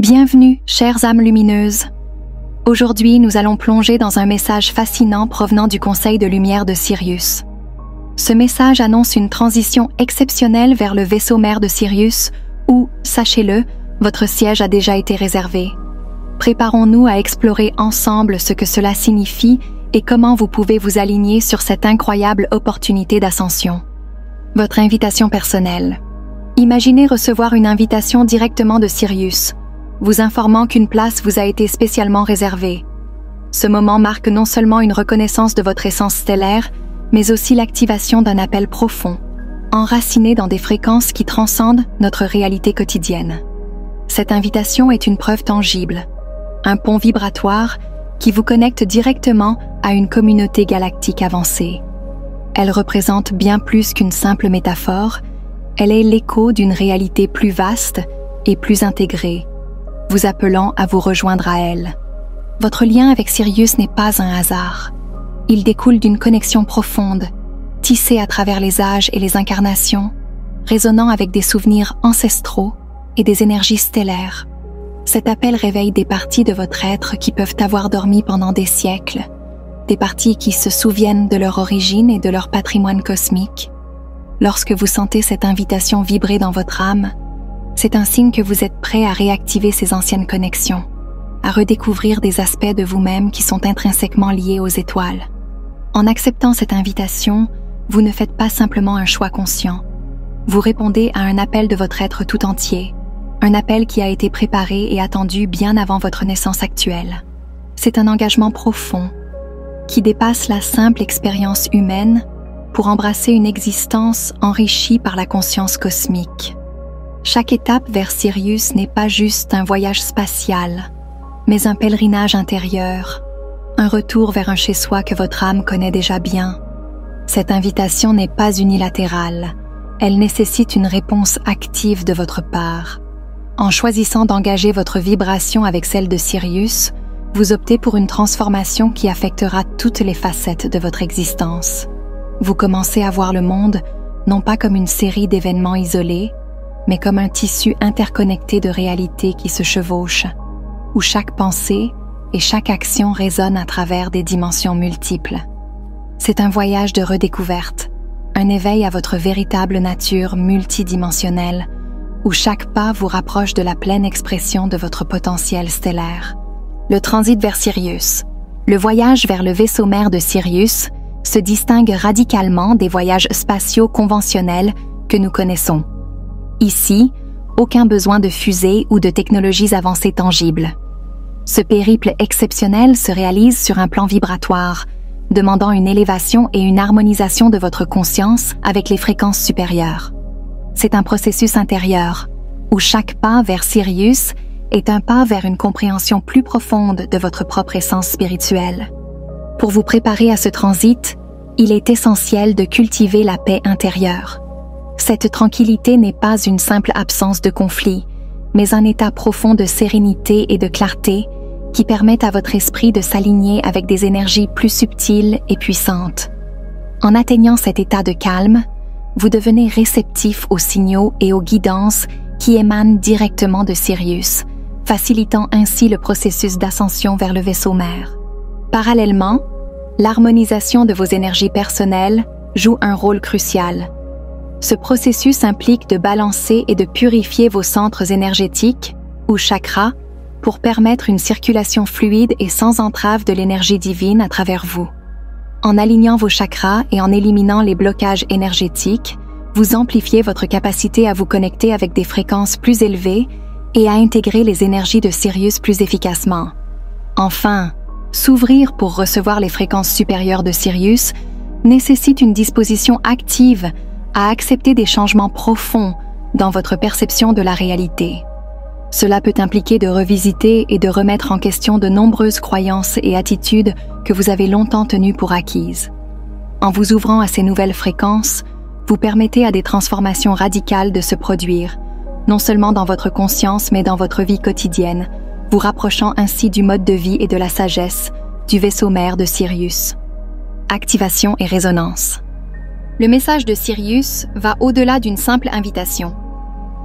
Bienvenue, chères âmes lumineuses. Aujourd'hui, nous allons plonger dans un message fascinant provenant du Conseil de lumière de Sirius. Ce message annonce une transition exceptionnelle vers le vaisseau mère de Sirius où, sachez-le, votre siège a déjà été réservé. Préparons-nous à explorer ensemble ce que cela signifie et comment vous pouvez vous aligner sur cette incroyable opportunité d'ascension. Votre invitation personnelle. Imaginez recevoir une invitation directement de Sirius, vous informant qu'une place vous a été spécialement réservée. Ce moment marque non seulement une reconnaissance de votre essence stellaire, mais aussi l'activation d'un appel profond, enraciné dans des fréquences qui transcendent notre réalité quotidienne. Cette invitation est une preuve tangible, un pont vibratoire qui vous connecte directement à une communauté galactique avancée. Elle représente bien plus qu'une simple métaphore, elle est l'écho d'une réalité plus vaste et plus intégrée, vous appelant à vous rejoindre à elle. Votre lien avec Sirius n'est pas un hasard. Il découle d'une connexion profonde, tissée à travers les âges et les incarnations, résonnant avec des souvenirs ancestraux et des énergies stellaires. Cet appel réveille des parties de votre être qui peuvent avoir dormi pendant des siècles, des parties qui se souviennent de leur origine et de leur patrimoine cosmique. Lorsque vous sentez cette invitation vibrer dans votre âme, c'est un signe que vous êtes prêt à réactiver ces anciennes connexions, à redécouvrir des aspects de vous-même qui sont intrinsèquement liés aux étoiles. En acceptant cette invitation, vous ne faites pas simplement un choix conscient. Vous répondez à un appel de votre être tout entier, un appel qui a été préparé et attendu bien avant votre naissance actuelle. C'est un engagement profond, qui dépasse la simple expérience humaine pour embrasser une existence enrichie par la conscience cosmique. Chaque étape vers Sirius n'est pas juste un voyage spatial, mais un pèlerinage intérieur, un retour vers un chez-soi que votre âme connaît déjà bien. Cette invitation n'est pas unilatérale, elle nécessite une réponse active de votre part. En choisissant d'engager votre vibration avec celle de Sirius, vous optez pour une transformation qui affectera toutes les facettes de votre existence. Vous commencez à voir le monde non pas comme une série d'événements isolés, mais comme un tissu interconnecté de réalités qui se chevauchent, où chaque pensée et chaque action résonnent à travers des dimensions multiples. C'est un voyage de redécouverte, un éveil à votre véritable nature multidimensionnelle, où chaque pas vous rapproche de la pleine expression de votre potentiel stellaire. Le transit vers Sirius. Le voyage vers le vaisseau mère de Sirius se distingue radicalement des voyages spatiaux conventionnels que nous connaissons. Ici, aucun besoin de fusée ou de technologies avancées tangibles. Ce périple exceptionnel se réalise sur un plan vibratoire, demandant une élévation et une harmonisation de votre conscience avec les fréquences supérieures. C'est un processus intérieur, où chaque pas vers Sirius est un pas vers une compréhension plus profonde de votre propre essence spirituelle. Pour vous préparer à ce transit, il est essentiel de cultiver la paix intérieure. Cette tranquillité n'est pas une simple absence de conflit, mais un état profond de sérénité et de clarté qui permet à votre esprit de s'aligner avec des énergies plus subtiles et puissantes. En atteignant cet état de calme, vous devenez réceptif aux signaux et aux guidances qui émanent directement de Sirius, facilitant ainsi le processus d'ascension vers le vaisseau mère. Parallèlement, l'harmonisation de vos énergies personnelles joue un rôle crucial. Ce processus implique de balancer et de purifier vos centres énergétiques, ou chakras, pour permettre une circulation fluide et sans entrave de l'énergie divine à travers vous. En alignant vos chakras et en éliminant les blocages énergétiques, vous amplifiez votre capacité à vous connecter avec des fréquences plus élevées et à intégrer les énergies de Sirius plus efficacement. Enfin, s'ouvrir pour recevoir les fréquences supérieures de Sirius nécessite une disposition active à accepter des changements profonds dans votre perception de la réalité. Cela peut impliquer de revisiter et de remettre en question de nombreuses croyances et attitudes que vous avez longtemps tenues pour acquises. En vous ouvrant à ces nouvelles fréquences, vous permettez à des transformations radicales de se produire, non seulement dans votre conscience mais dans votre vie quotidienne, vous rapprochant ainsi du mode de vie et de la sagesse du vaisseau mère de Sirius. Activation et résonance. Le message de Sirius va au-delà d'une simple invitation.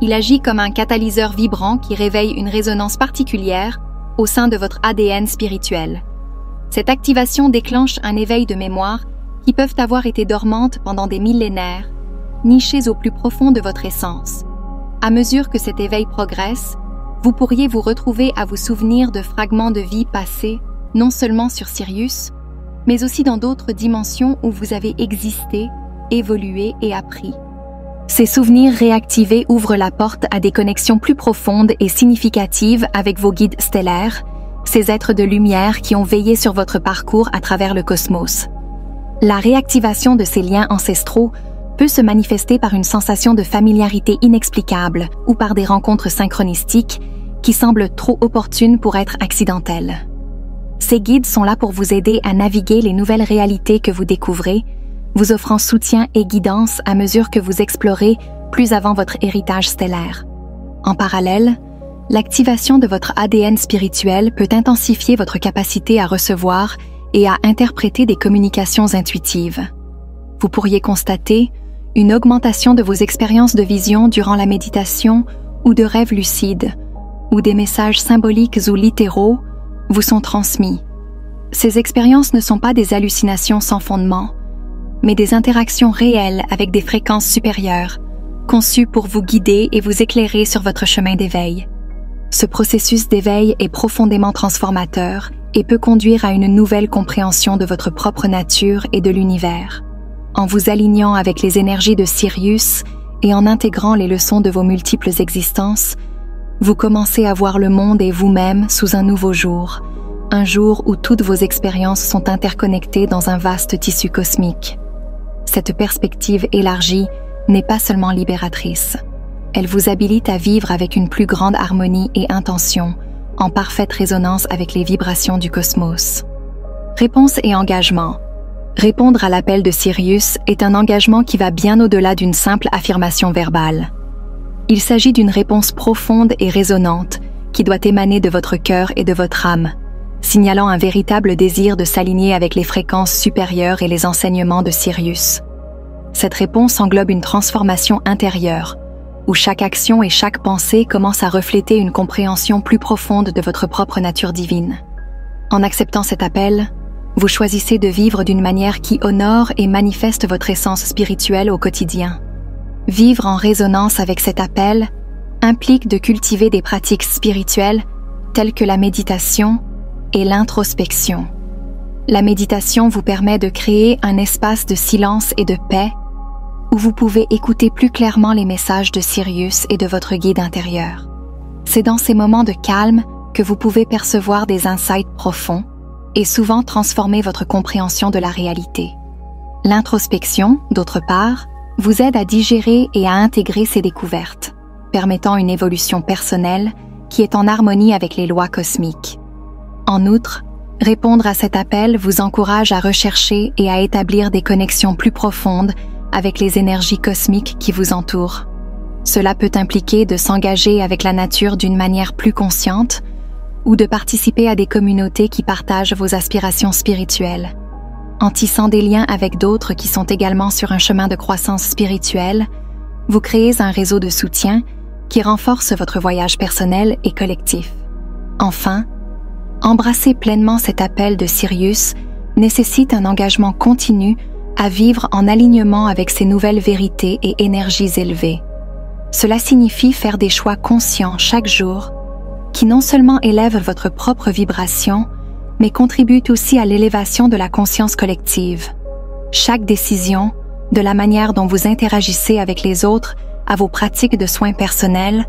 Il agit comme un catalyseur vibrant qui réveille une résonance particulière au sein de votre ADN spirituel. Cette activation déclenche un éveil de mémoire qui peuvent avoir été dormantes pendant des millénaires, nichées au plus profond de votre essence. À mesure que cet éveil progresse, vous pourriez vous retrouver à vous souvenir de fragments de vie passés, non seulement sur Sirius, mais aussi dans d'autres dimensions où vous avez existé, évolué et appris. Ces souvenirs réactivés ouvrent la porte à des connexions plus profondes et significatives avec vos guides stellaires, ces êtres de lumière qui ont veillé sur votre parcours à travers le cosmos. La réactivation de ces liens ancestraux peut se manifester par une sensation de familiarité inexplicable ou par des rencontres synchronistiques qui semblent trop opportunes pour être accidentelles. Ces guides sont là pour vous aider à naviguer les nouvelles réalités que vous découvrez, vous offrant soutien et guidance à mesure que vous explorez plus avant votre héritage stellaire. En parallèle, l'activation de votre ADN spirituel peut intensifier votre capacité à recevoir et à interpréter des communications intuitives. Vous pourriez constater une augmentation de vos expériences de vision durant la méditation ou de rêves lucides, où des messages symboliques ou littéraux vous sont transmis. Ces expériences ne sont pas des hallucinations sans fondement, mais des interactions réelles avec des fréquences supérieures, conçues pour vous guider et vous éclairer sur votre chemin d'éveil. Ce processus d'éveil est profondément transformateur et peut conduire à une nouvelle compréhension de votre propre nature et de l'univers. En vous alignant avec les énergies de Sirius et en intégrant les leçons de vos multiples existences, vous commencez à voir le monde et vous-même sous un nouveau jour, un jour où toutes vos expériences sont interconnectées dans un vaste tissu cosmique. Cette perspective élargie n'est pas seulement libératrice. Elle vous habilite à vivre avec une plus grande harmonie et intention, en parfaite résonance avec les vibrations du cosmos. Réponse et engagement. Répondre à l'appel de Sirius est un engagement qui va bien au-delà d'une simple affirmation verbale. Il s'agit d'une réponse profonde et résonante qui doit émaner de votre cœur et de votre âme, signalant un véritable désir de s'aligner avec les fréquences supérieures et les enseignements de Sirius. Cette réponse englobe une transformation intérieure, où chaque action et chaque pensée commencent à refléter une compréhension plus profonde de votre propre nature divine. En acceptant cet appel, vous choisissez de vivre d'une manière qui honore et manifeste votre essence spirituelle au quotidien. Vivre en résonance avec cet appel implique de cultiver des pratiques spirituelles telles que la méditation et l'introspection. La méditation vous permet de créer un espace de silence et de paix où vous pouvez écouter plus clairement les messages de Sirius et de votre guide intérieur. C'est dans ces moments de calme que vous pouvez percevoir des insights profonds et souvent transformer votre compréhension de la réalité. L'introspection, d'autre part, vous aide à digérer et à intégrer ces découvertes, permettant une évolution personnelle qui est en harmonie avec les lois cosmiques. En outre, répondre à cet appel vous encourage à rechercher et à établir des connexions plus profondes avec les énergies cosmiques qui vous entourent. Cela peut impliquer de s'engager avec la nature d'une manière plus consciente ou de participer à des communautés qui partagent vos aspirations spirituelles. En tissant des liens avec d'autres qui sont également sur un chemin de croissance spirituelle, vous créez un réseau de soutien qui renforce votre voyage personnel et collectif. Enfin, embrasser pleinement cet appel de Sirius nécessite un engagement continu à vivre en alignement avec ces nouvelles vérités et énergies élevées. Cela signifie faire des choix conscients chaque jour qui non seulement élèvent votre propre vibration, mais contribuent aussi à l'élévation de la conscience collective. Chaque décision, de la manière dont vous interagissez avec les autres à vos pratiques de soins personnels,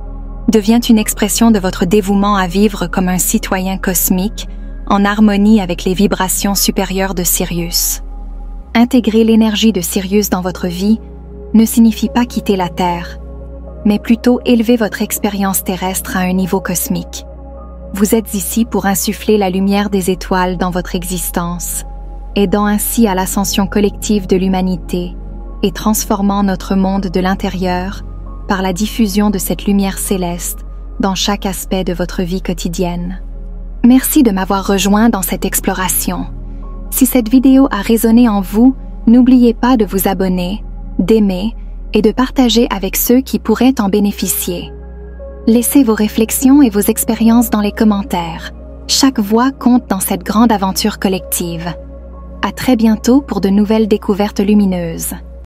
devient une expression de votre dévouement à vivre comme un citoyen cosmique en harmonie avec les vibrations supérieures de Sirius. Intégrer l'énergie de Sirius dans votre vie ne signifie pas quitter la Terre, mais plutôt élever votre expérience terrestre à un niveau cosmique. Vous êtes ici pour insuffler la lumière des étoiles dans votre existence, aidant ainsi à l'ascension collective de l'humanité et transformant notre monde de l'intérieur par la diffusion de cette lumière céleste dans chaque aspect de votre vie quotidienne. Merci de m'avoir rejoint dans cette exploration. Si cette vidéo a résonné en vous, n'oubliez pas de vous abonner, d'aimer et de partager avec ceux qui pourraient en bénéficier. Laissez vos réflexions et vos expériences dans les commentaires. Chaque voix compte dans cette grande aventure collective. À très bientôt pour de nouvelles découvertes lumineuses.